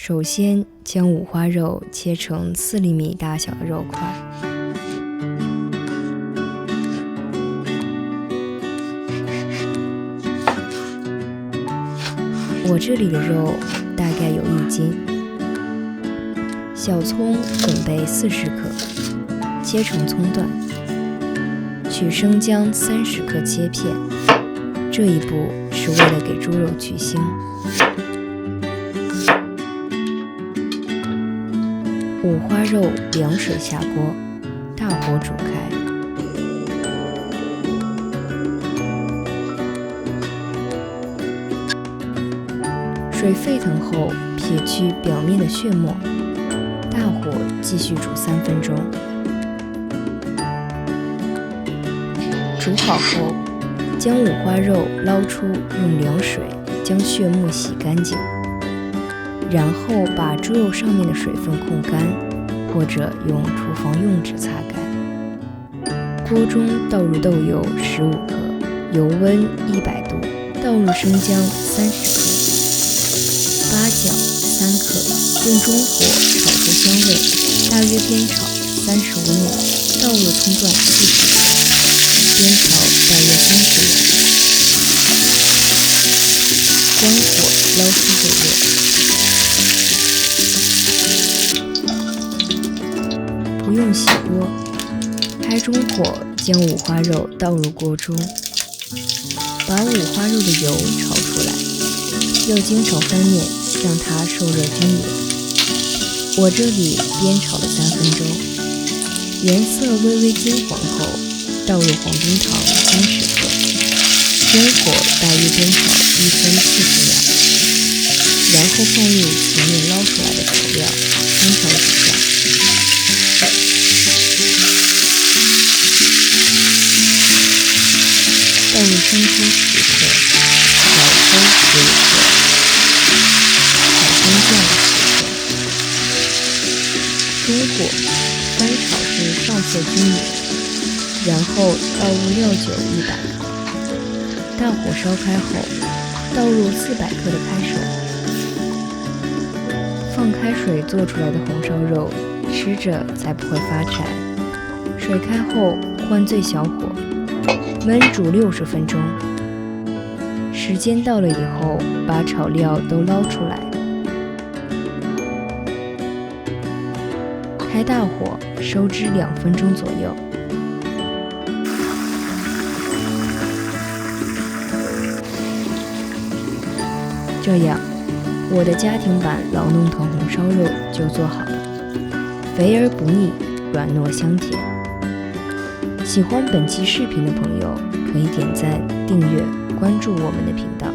首先将五花肉切成4厘米大小的肉块，我这里的肉大概有1斤。小葱准备40克，切成葱段。取生姜30克切片，这一步是为了给猪肉去腥。五花肉凉水下锅，大火煮开。水沸腾后，撇去表面的血沫，大火继续煮3分钟。煮好后，将五花肉捞出，用凉水将血沫洗干净，然后把猪肉上面的水分控干，或者用厨房用纸擦干。锅中倒入豆油15克，油温100度，倒入生姜30克，八角3克，用中火炒出香味，大约煸炒35秒，倒入葱段40克，煸炒大约30秒，关火捞出后热。不用洗锅，开中火将五花肉倒入锅中，把五花肉的油炒出来，要经常翻面，让它受热均匀。我这里煸炒了3分钟，颜色微微金黄后，倒入黄冰糖30克，中火大约煸炒1分40秒，然后放入前面捞出来的调料，翻炒几下。倒入生抽10克，老抽15克，海鲜酱10克，中火翻炒至上色均匀，然后倒入料酒100克，大火烧开后，倒入400克的开水，放开水做出来的红烧肉，吃着才不会发柴。水开后换最小火，焖煮60分钟。时间到了以后，把炒料都捞出来，开大火收汁2分钟左右。这样，我的家庭版老弄堂红烧肉就做好了，肥而不腻，软糯香甜。喜欢本期视频的朋友，可以点赞、订阅、关注我们的频道。